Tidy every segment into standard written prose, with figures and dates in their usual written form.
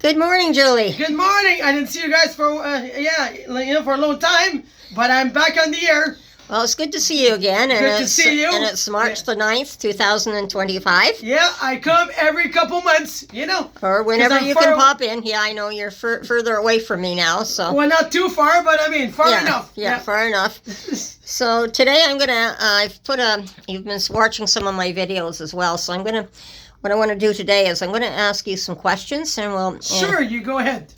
Good morning, Julie. Good morning. I didn't see you guys for for a long time, but I'm back on the air. Well, it's good to see you again. Good to see you. And it's March the 9th, 2025. Yeah, I come every couple months, Or whenever you can pop in. Yeah, I know you're further away from me now, so. Well, not too far, but I mean, far enough. Yeah, far enough. So today I'm going to, you've been watching some of my videos as well, so what I want to do today is I'm going to ask you some questions and we'll... Sure, you go ahead.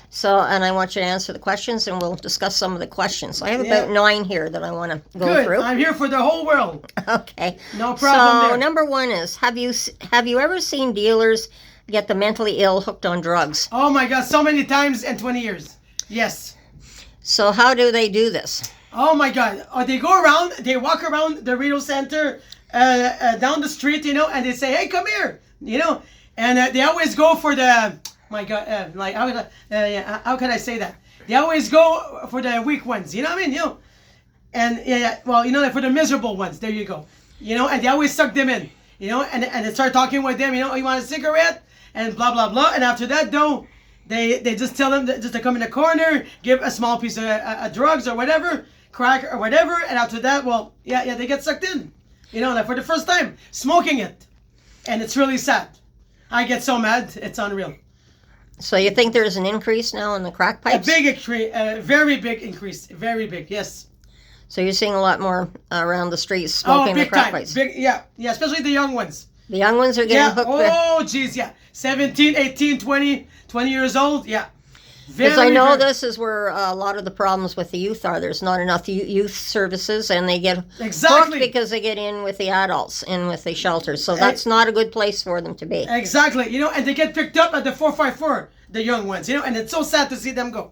So, and I want you to answer the questions and we'll discuss some of the questions. So I have about 9 here that I want to go through. I'm here for the whole world. Okay. No problem So, there. number 1 is, have you ever seen dealers get the mentally ill hooked on drugs? Oh my God, so many times in 20 years. Yes. So how do they do this? Oh my God. They walk around the Rideau Center, down the street, and they say, hey, come here, and they always go for the, my God, how can I say that? They always go for the weak ones, you know what I mean? And for the miserable ones, there you go. And they always suck them in, and they start talking with them, oh, you want a cigarette? And blah, blah, blah. And after that, though, they just tell them just to come in the corner, give a small piece of drugs or whatever, crack or whatever. And after that, they get sucked in, like for the first time, smoking it. And it's really sad. I get so mad, it's unreal. So you think there's an increase now in the crack pipes? A big increase, a very big increase, very big, yes. So you're seeing a lot more around the streets smoking the crack pipes? Big, yeah, especially the young ones. The young ones are getting hooked. Oh, geez, yeah. 17, 18, 20 years old, yeah. Because I know this is where a lot of the problems with the youth are. There's not enough youth services, and they get hooked because they get in with the adults, in with the shelters. So that's not a good place for them to be. Exactly, and they get picked up at the 454, the young ones, and it's so sad to see them go.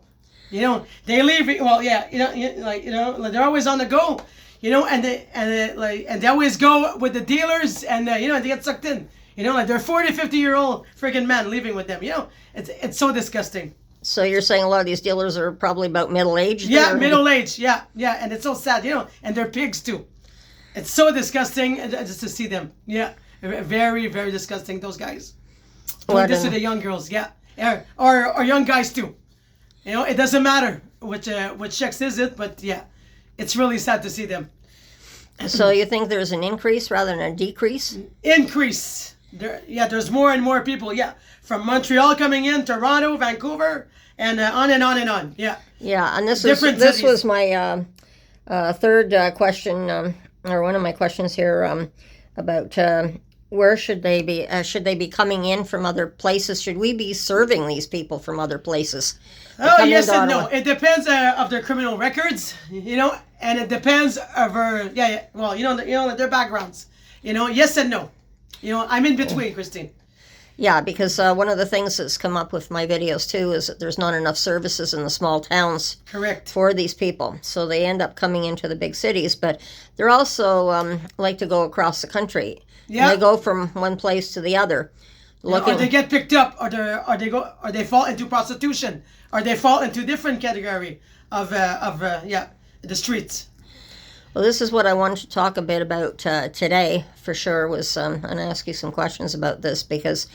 They leave. Well, yeah, they're always on the go, and they always go with the dealers, and they get sucked in. Like they're 40, 50-year-old freaking men living with them. It's so disgusting. So you're saying a lot of these dealers are probably about middle-aged? Yeah, middle-aged, yeah, and it's so sad, and they're pigs too. It's so disgusting just to see them. Yeah, very, very disgusting, those guys. Doing this to the young girls, yeah, or young guys too. It doesn't matter which sex is it, but yeah, it's really sad to see them. So you think there's an increase rather than a decrease? Increase. There's more and more people, from Montreal coming in, Toronto, Vancouver, and on and on and on. Yeah. Yeah, and this was my third question, or one of my questions here, about where should they be? Should they be coming in from other places? Should we be serving these people from other places? Oh, yes and no. It depends of their criminal records, and it depends of their backgrounds. Yes and no. I'm in between, Christine. Yeah, because one of the things that's come up with my videos too is that there's not enough services in the small towns. Correct. For these people. So they end up coming into the big cities, but they're also like to go across the country. Yeah. And they go from one place to the other. Or they get picked up, or they fall into prostitution, or they fall into different category of the streets. Well, this is what I wanted to talk a bit about today, for sure, was and ask you some questions about this, because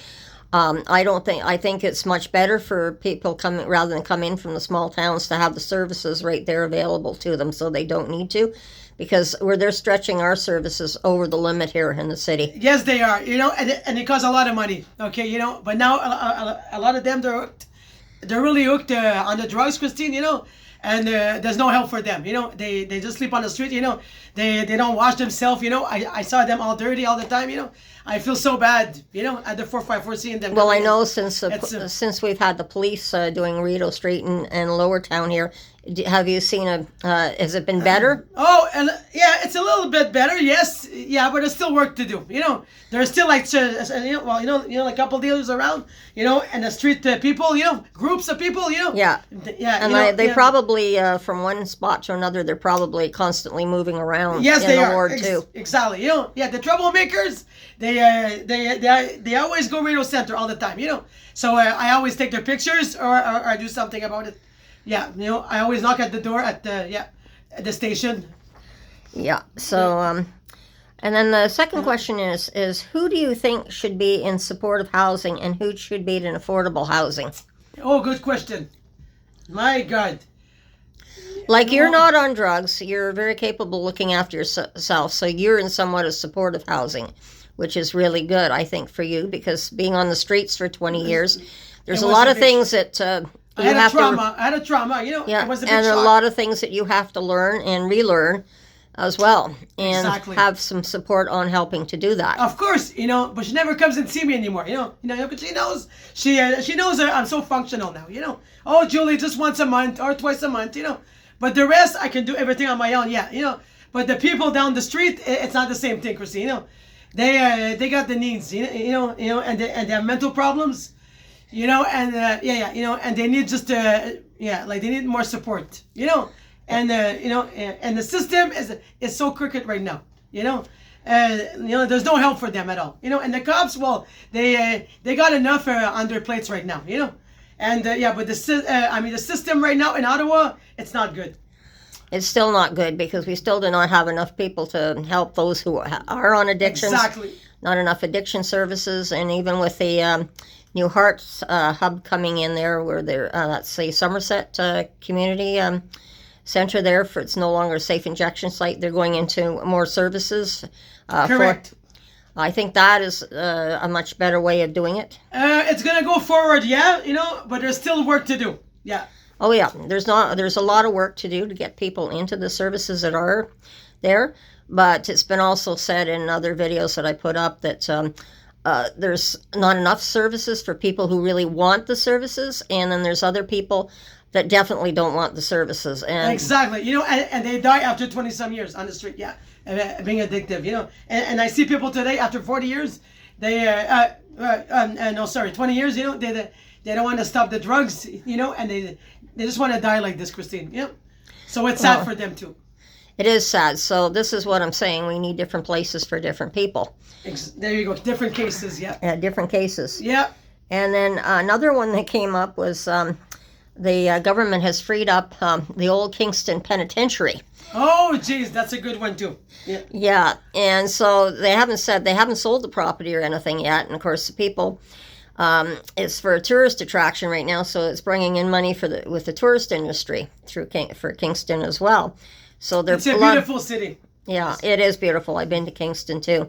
I think it's much better for people rather than come in from the small towns, to have the services right there available to them, so they don't need to, because they're stretching our services over the limit here in the city. Yes, they are, and it costs a lot of money, okay, but now a lot of them, they're really hooked on the drugs, Christine, and there's no help for them. They just sleep on the street. They don't wash themselves. I saw them all dirty all the time. I feel so bad. At the 454 seeing them. Well, I know since we've had the police doing Rideau Street and Lower Town here, have you seen has it been better? It's a little bit better. Yes, yeah, but there's still work to do. There's still like a couple dealers around. And the street people. Groups of people. Yeah. Yeah. And they probably from one spot to another, they're probably constantly moving around. Yes, in they the are. ward too. Exactly. The troublemakers. They always go Rideau Center all the time. So I always take their pictures or I do something about it. Yeah, I always knock at the door at the station. Yeah. So And then the second question is who do you think should be in supportive housing and who should be in affordable housing? Oh, good question. My God. Like, you're not on drugs, you're very capable looking after yourself, so you're in somewhat of supportive housing, which is really good, I think, for you, because being on the streets for 20 years, there's It a was lot a of big things that I you had a have trauma. I had a trauma. yeah, it was a big and a shock. lot of things that you have to learn and relearn as well, and Exactly. have some support on helping to do that. Of course, but she never comes and see me anymore. Because she knows I'm so functional now. Oh, Julie, just once a month or twice a month. But the rest, I can do everything on my own. Yeah. But the people down the street, it's not the same thing, Christine. They got the needs. And they have mental problems. And and they need just like they need more support. And and the system is so crooked right now. There's no help for them at all. And the cops, well, they got enough on their plates right now. And but the system right now in Ottawa, it's not good. It's still not good because we still do not have enough people to help those who are on addictions. Exactly. Not enough addiction services, and even with the New Hearts hub coming in there, where that's the Somerset community center there, for it's no longer a safe injection site. They're going into more services. Correct. I think that is a much better way of doing it. It's gonna go forward, yeah, but there's still work to do. Yeah. Oh yeah, there's a lot of work to do to get people into the services that are there, but it's been also said in other videos that I put up that there's not enough services for people who really want the services, and then there's other people that definitely don't want the services. And exactly, and they die after 20 some years on the street, yeah, being addictive, and I see people today after 40 years, they 20 years, they don't want to stop the drugs, and they just want to die like this, Christine. So it's sad for them too. It is sad. So this is what I'm saying. We need different places for different people. There you go. Different cases. Yeah. Different cases. Yeah. And then another one that came up was the government has freed up the old Kingston Penitentiary. Oh, geez, that's a good one too. Yeah. Yeah, and so they haven't sold the property or anything yet. And of course, the people, it's for a tourist attraction right now, so it's bringing in money with the tourist industry for Kingston as well. So it's a beautiful city. Yeah, it is beautiful. I've been to Kingston too.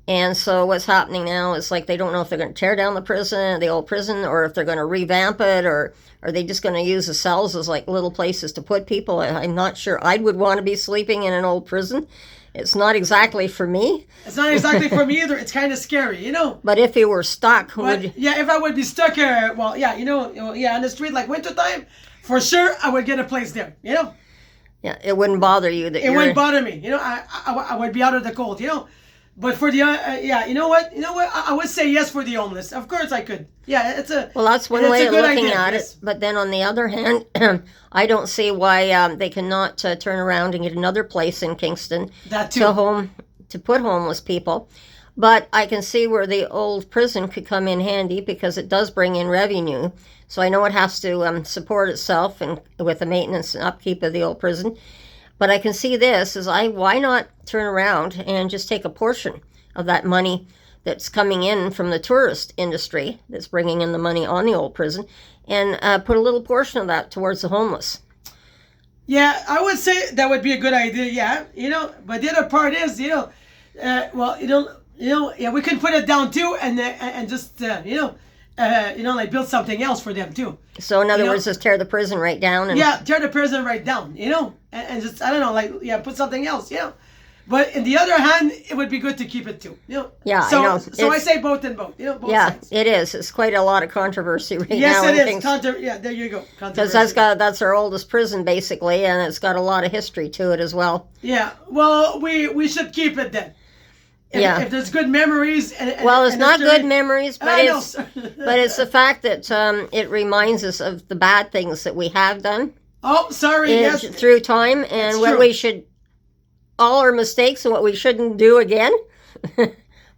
And so what's happening now is like they don't know if they're going to tear down the old prison, or if they're going to revamp it, or are they just going to use the cells as like little places to put people? I'm not sure. I would want to be sleeping in an old prison. It's not exactly for me. It's not exactly for me either. It's kind of scary, But if you were stuck, if I would be stuck, on the street like wintertime, for sure I would get a place there, Yeah, it wouldn't bother you that it wouldn't bother me. I would be out of the cold, But for the you know what? I would say yes for the homeless. Of course I could. Yeah, that's one way of looking at it. But then on the other hand, I don't see why they cannot turn around and get another place in Kingston to put homeless people. But I can see where the old prison could come in handy because it does bring in revenue. So I know it has to support itself and with the maintenance and upkeep of the old prison. But I can see this as why not turn around and just take a portion of that money that's coming in from the tourist industry that's bringing in the money on the old prison and put a little portion of that towards the homeless. Yeah, I would say that would be a good idea. Yeah, But the other part is, we can put it down too, and just like build something else for them too. So in other words, just tear the prison right down. Tear the prison right down. And just I don't know, put something else. But in the other hand, it would be good to keep it too. Yeah, so, I know. So I say both and both. Both sides. It is. It's quite a lot of controversy right now. Yes, it is. There you go. Because that's our oldest prison basically, and it's got a lot of history to it as well. Yeah. Well, we should keep it then. If there's good memories. It's not good memories, but it's the fact that it reminds us of the bad things that we have done. Oh, sorry. Yes. Through time, and what we should, all our mistakes and what we shouldn't do again.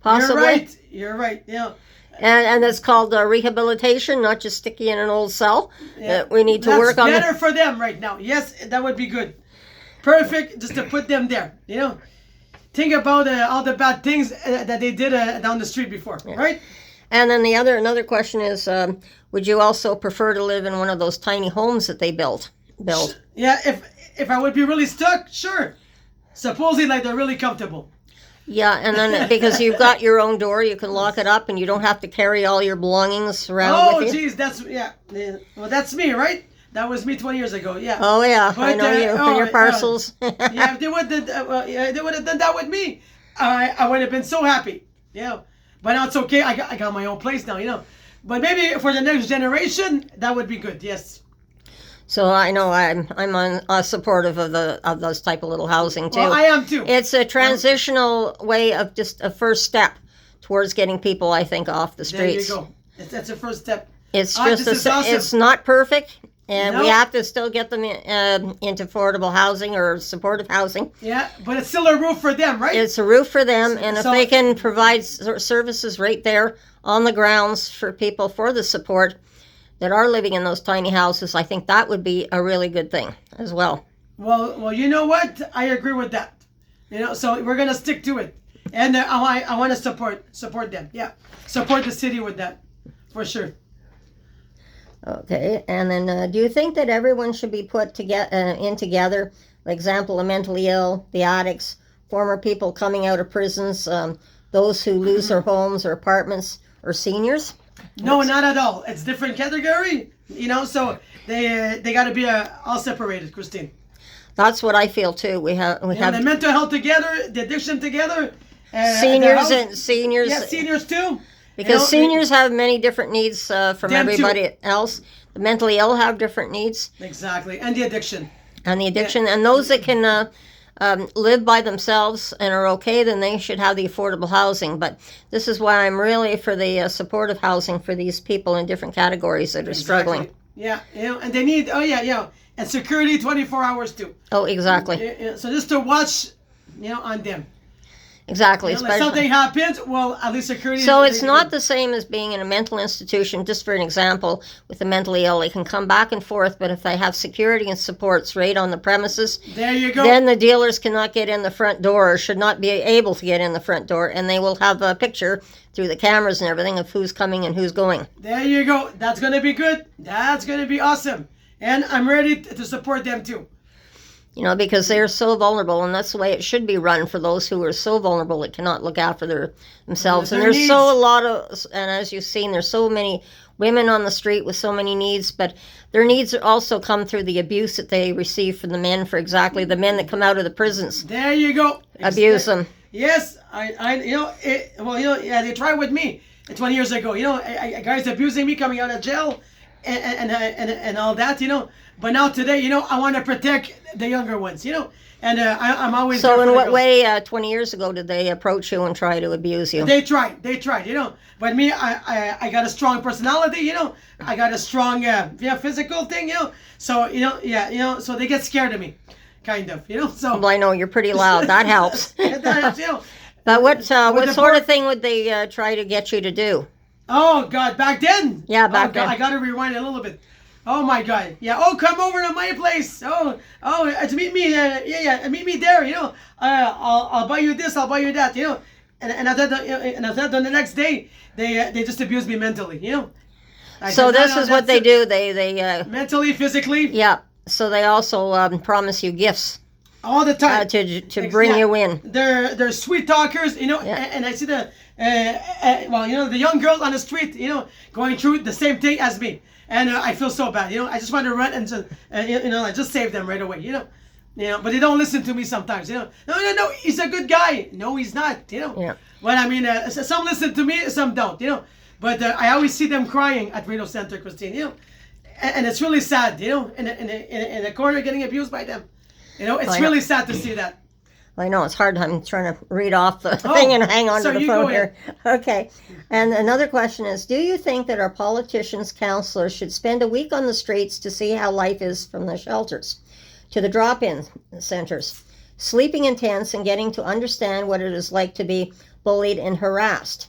Possibly. You're right. Yeah. And that's called rehabilitation, not just sticking in an old cell. Yeah. We need to work on. That's better for them right now. Yes, that would be good. Perfect, just to put them there. think about all the bad things that they did down the street before, right? And then another question is, would you also prefer to live in one of those tiny homes that they build? Yeah, if I would be really stuck, sure. Supposedly, like they're really comfortable. Yeah, and then because you've got your own door, you can lock it up, and you don't have to carry all your belongings around Oh, with you. geez, well, that's me, right? That was me 20 years ago. Yeah. Oh yeah, I But, know you and your parcels. Yeah, if they would, they would have done that with me. I would have been so happy. Yeah. But now it's okay. I got my own place now. But maybe for the next generation, that would be good. Yes. So I know I'm supportive of those type of little housing too. Well, I am too. It's a transitional way of just a first step towards getting people, I think, off the streets. There you go. That's a first step. It's This is awesome. it's not perfect, and we No. have to still get them into affordable housing or supportive housing. Yeah, but it's still a roof for them, right? It's a roof for them, and if So- they can provide services right there on the grounds for people for the support that are living in those tiny houses, I think that would be a really good thing as well. Well, you know what? I agree with that. So we're gonna stick to it, and I want to support them. Yeah, support the city with that, for sure. Okay, and then do you think that everyone should be put in together? For example, the mentally ill, the addicts, former people coming out of prisons, those who lose their homes or apartments, or seniors? No, not at all. It's different category. So they got to be all separated, Christine. That's what I feel too. We have The mental health together, the addiction together. seniors the and house- seniors. Yeah, seniors too. Because seniors have many different needs from Them too. everybody else. The mentally ill have different needs, Exactly, and the addiction. and the addiction, and those that can live by themselves and are okay, then they should have the affordable housing. But this is why I'm really for the supportive housing for these people in different categories that are struggling. Yeah, and they need. Oh yeah, and security 24 hours too. Oh, exactly, Yeah, so just to watch, on them. exactly. Like Especially. something happens, well, at least security. So it's not the same as being in a mental institution. Just for an example, with the mentally ill, they can come back and forth, but if they have security and supports right on the premises, There you go. then the dealers cannot get in the front door or should not be able to get in the front door, and they will have a picture through the cameras and everything of who's coming and who's going. There you go. That's gonna be good. That's gonna be awesome, and I'm ready to support them too. Because they're so vulnerable, and that's the way it should be run for those who are so vulnerable that cannot look after themselves. Their And there's needs. so a lot of, and as you've seen, there's so many women on the street with so many needs, but their needs also come through the abuse that they receive from the men, for exactly the men that come out of the prisons, There you go. abuse them. Yes, yeah, they tried with me 20 years ago. Guys abusing me coming out of jail, and all that. But now today, I want to protect the younger ones. And I'm always. there So for in the what girls. way, 20 years ago, did they approach you and try to abuse you? They tried. But me, I got a strong personality. I got a strong, physical thing. So so they get scared of me, kind of. So. Well, I know you're pretty loud. That helps. That, But what With what the sort board- of thing would they try to get you to do? Oh God, back then. Yeah, back God, then. I gotta rewind it a little bit. Oh my God. Yeah. Oh, come over to my place. To meet me. Meet me there. I'll buy you this. I'll buy you that. And I thought the next day they just abused me mentally. I So said, "No, this no, is what that's they it." do. They Mentally, physically, yeah. So they also promise you gifts all the time. to bring you in. They're sweet talkers, Yeah. and I see the the young girls on the street, going through the same thing as me, and I feel so bad. I just want to run and just I just save them right away. But they don't listen to me sometimes. No, he's a good guy. No, he's not. Yeah. But I mean, some listen to me, some don't. But I always see them crying at Radio Center, Christine. And it's really sad. In a corner getting abused by them. It's I know. really sad to see that. I know it's hard. I'm trying to read off the thing and hang on so to the you phone go here. Okay. And another question is, do you think that our politicians, counselors should spend a week on the streets to see how life is from the shelters to the drop-in centers, sleeping in tents and getting to understand what it is like to be bullied and harassed?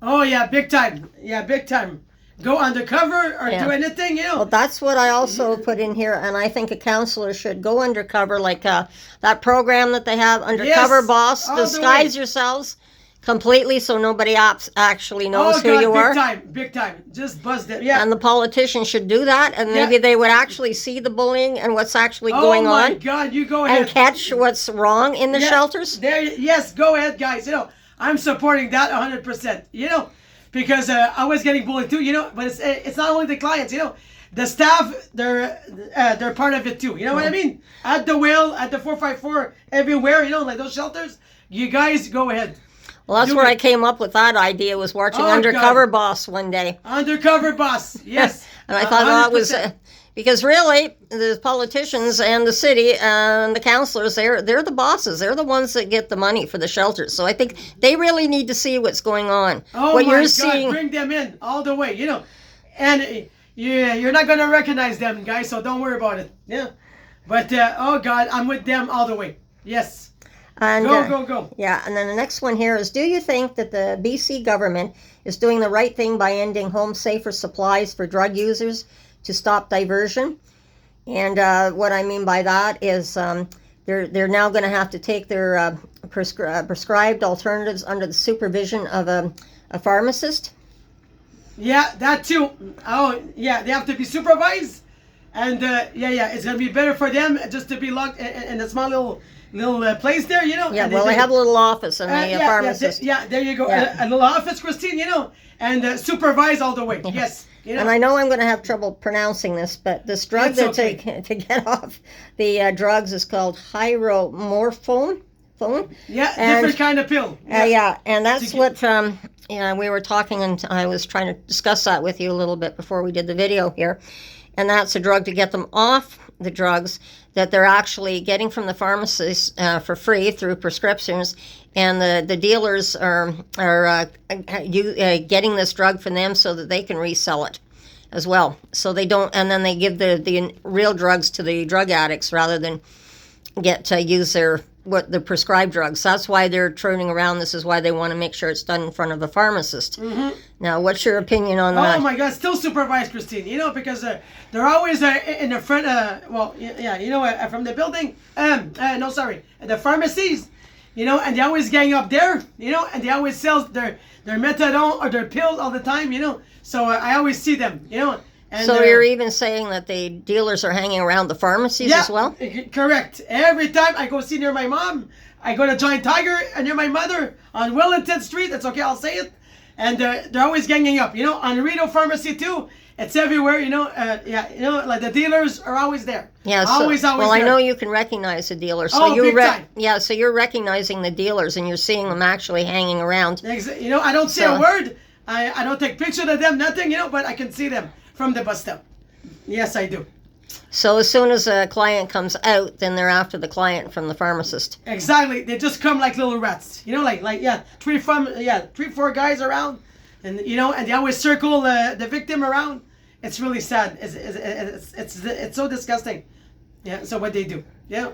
Oh yeah, big time. Yeah, big time. go undercover or Yeah. do anything, you know. Well, that's what I also put in here, and I think a counselor should go undercover, like that program that they have, Undercover Yes, Boss. all the Disguise way. yourselves completely so nobody actually knows Oh who God, you big are. time, big time. Just buzz them. Yeah. And the politicians should do that, and maybe Yeah. they would actually see the bullying and what's actually Oh going my on, God, you go and ahead. catch what's wrong in the Yeah, shelters. There, yes, go ahead, guys. You know, I'm supporting that 100%. You know, because I was getting bullied too. You know, but it's not only the clients. You know, the staff they're part of it too. You know what I mean? At the wheel, at the 454, everywhere. You know, like those shelters. You guys go ahead. Well, that's Do where it. I came up with that idea, was watching Oh, Undercover God. Boss one day. Undercover boss. Yes. And I thought, well, it was 100%. because really the politicians and the city and the councilors, they're the bosses. They're the ones that get the money for the shelters. So I think they really need to see what's going on. Oh what my you're God! seeing, Bring them in all the way. You know, and you're not gonna recognize them, guys. So don't worry about it. Yeah. But oh God, I'm with them all the way. Yes. and Go. yeah. And then the next one here is: do you think that the BC government is doing the right thing by ending home safer supplies for drug users to stop diversion? And what I mean by that is they're now going to have to take their prescribed alternatives under the supervision of a pharmacist. Yeah, that too. Oh yeah, they have to be supervised, and yeah, it's gonna be better for them just to be locked in a small little place there. You know. Yeah, and well, they have a little office in the pharmacist. Yeah, there you go. Yeah. A little office, Christine. You know, and supervise all the way. Yes. You know. And I know I'm going to have trouble pronouncing this, but this drug It's that okay. to get off the drugs is called hyromorphone. Yeah, And- different kind of pill. Yeah, and that's To what we were talking, and I was trying to discuss that with you a little bit before we did the video here. And that's a drug to get them off the drugs that they're actually getting from the pharmacies for free through prescriptions, and the dealers are getting this drug from them so that they can resell it as well. So they don't, and then they give the real drugs to the drug addicts rather than get to use the prescribed drugs. That's why they're turning around. This is why they want to make sure it's done in front of a pharmacist. Mm-hmm. Now, what's your opinion on that? Oh my God, still supervised, Christine. You know, because they're always in the front. Well, yeah, you know, from the building. No, sorry, the pharmacies. You know, and they always gang up there. You know, and they always sell their methadone or their pills all the time. You know, so I always see them. You know. And, So you're even saying that the dealers are hanging around the pharmacies as well? Correct. Every time I go see near my mom, I go to Giant Tiger and near my mother on Wellington Street. That's okay, I'll say it. And they're always ganging up. You know, on Rito Pharmacy too. It's everywhere. You know, yeah. You know, like the dealers are always there. Yeah. So, always well, there. I know you can recognize the dealer. So Oh, big time. yeah. So you're recognizing the dealers, and you're seeing them actually hanging around. You know, I don't say So- a word. I don't take pictures of them, nothing. You know, but I can see them from the bus stop. Yes, I do. So as soon as a client comes out, then they're after the client from the pharmacist. Exactly. They just come like little rats. You know, like yeah, 3-4 guys around, and you know, and they always circle the victim around. It's really sad. It's so disgusting. Yeah. So what they do? Yeah.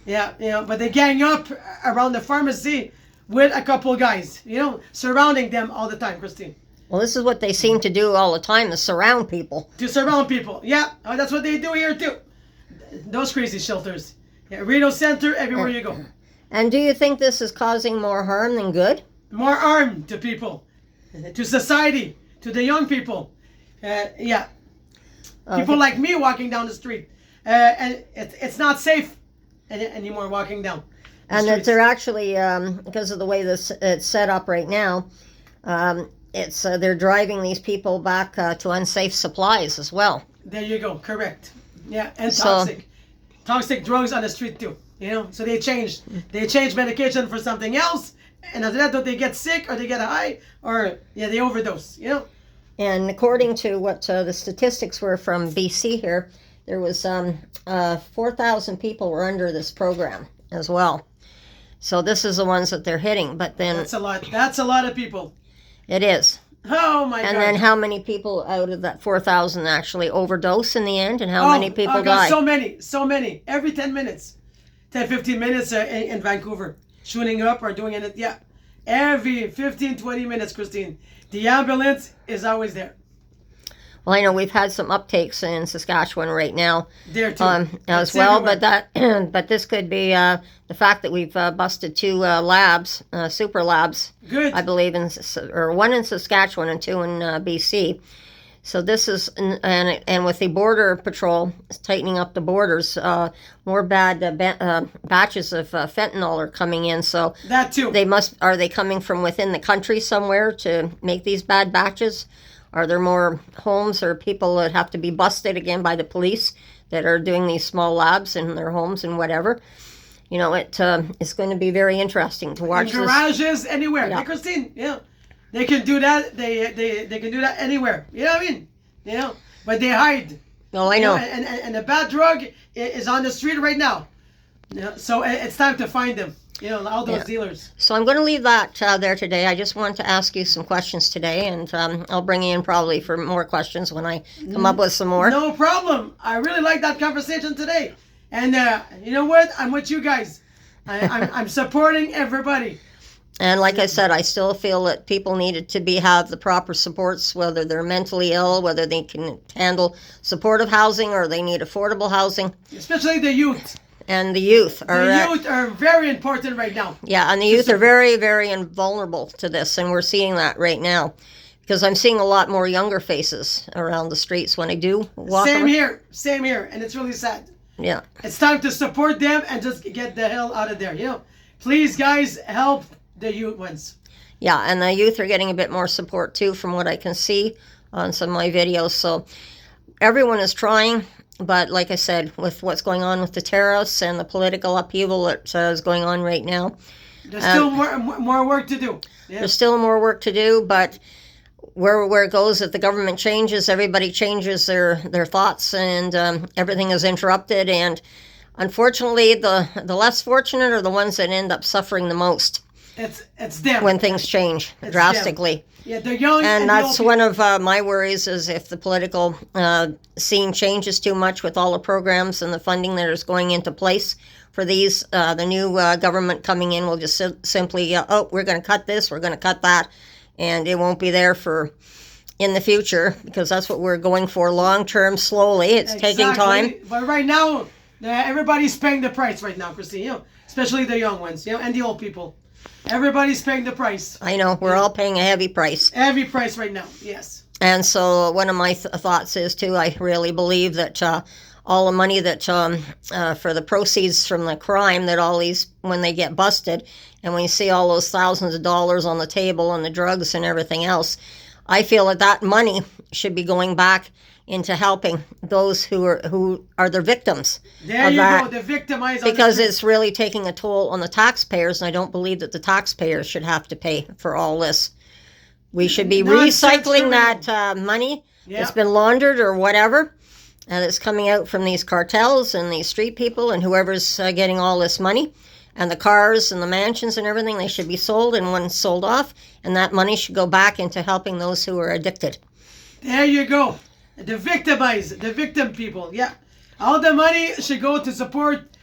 You know, but they gang up around the pharmacy with a couple guys. You know, surrounding them all the time, Christine. Well, this is what they seem to do all the time: is surround people. To surround people. Yeah. Oh, that's what they do here too. Those crazy shelters. Yeah. Reno Center. Everywhere you go. And do you think this is causing more harm than good? More harm to people, to society, to the young people. Yeah, people like me walking down the street, and it's not safe anymore walking down. the And that streets. they're actually, because of the way this it's set up right now, it's they're driving these people back to unsafe supplies as well. There you go. Correct. Yeah, and So- toxic drugs on the street too. You know, so they change medication for something else, and after that, they get sick or they get high or they overdose. You know. And according to what the statistics were from BC here, there was 4,000 people were under this program as well. So this is the ones that they're hitting. But then That's a lot. That's a lot of people. it is. Oh my And God. then how many people out of that 4,000 actually overdose in the end, and how many people God, die? So many. Every 10 minutes. 10, 15 minutes in Vancouver. Shooting up or doing it. Yeah. Every 15, 20 minutes, Christine. The ambulance is always there. Well, I know we've had some uptakes in Saskatchewan right now There too. as It's well, everywhere. but but this could be the fact that we've busted two labs, super labs, Good. I believe, or one in Saskatchewan and two in BC. So this is, and with the border patrol tightening up the borders, more bad batches of fentanyl are coming in. So That too. are they coming from within the country somewhere to make these bad batches? Are there more homes or people that have to be busted again by the police that are doing these small labs in their homes and whatever? You know, it's going to be very interesting to watch In this. garages, anywhere. Yeah. Hey, Christine, yeah. They can do that. They can do that anywhere. You know what I mean? You know? But they hide. Oh, I You know. And the bad drug is on the street right now. You know? So it's time to find them. You know, all those Yeah. dealers. So I'm going to leave that there today. I just want to ask you some questions today, and I'll bring you in probably for more questions when I come up with some more. No problem. I really like that conversation today. And you know what? I'm with you guys. I'm supporting everybody. And like I said, I still feel that people needed to have the proper supports, whether they're mentally ill, whether they can handle supportive housing or they need affordable housing. Especially the youth. And the youth are The youth are very important right now. yeah, and the youth are very, very vulnerable to this, and we're seeing that right now. Because I'm seeing a lot more younger faces around the streets when I do walk Same around. here, and it's really sad. Yeah. It's time to support them and just get the hell out of there. You know, please, guys, help the youth ones. Yeah, and the youth are getting a bit more support too, from what I can see on some of my videos. So everyone is trying, but like I said, with what's going on with the tariffs and the political upheaval that is going on right now, There's still more work to do. Yeah. there's still more work to do. But where it goes, if the government changes, everybody changes their thoughts, and everything is interrupted. And unfortunately, the less fortunate are the ones that end up suffering the most It's them. when things change It's drastically. Yeah, they're young. And the that's old one of my worries, is if the political scene changes too much with all the programs and the funding that is going into place for these. The new government coming in will just simply, oh, we're going to cut this, we're going to cut that, and it won't be there for in the future, because that's what we're going for long term, slowly. It's taking time. Exactly. But right now, everybody's paying the price right now, Christine. You know, especially the young ones, you know, and the old people. Everybody's paying the price. I know, we're all paying a heavy price. Heavy price right now. Yes. And so one of my thoughts is, too, I really believe that all the money that for the proceeds from the crime, that all these, when they get busted, and when you see all those thousands of dollars on the table and the drugs and everything else, I feel that money should be going back into helping those who are the victims. There of you that. go. The victimized. on the Because street. it's really taking a toll on the taxpayers, and I don't believe that the taxpayers should have to pay for all this. We should be Nonsense recycling criminal. that money Yeah. that's been laundered or whatever, and it's coming out from these cartels and these street people and whoever's getting all this money. And the cars and the mansions and everything, they should be sold, and when sold off, and that money should go back into helping those who are addicted. There you go. The victim people. Yeah. All the money should go to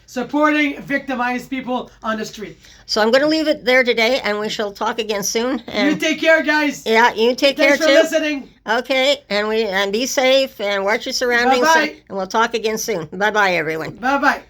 supporting victimized people on the street. So I'm going to leave it there today, and we shall talk again soon. You And take care, guys. yeah, you take care Thanks for too. listening. Okay, and be safe and watch your surroundings, Bye-bye. and we'll talk again soon. Bye bye, everyone. Bye bye.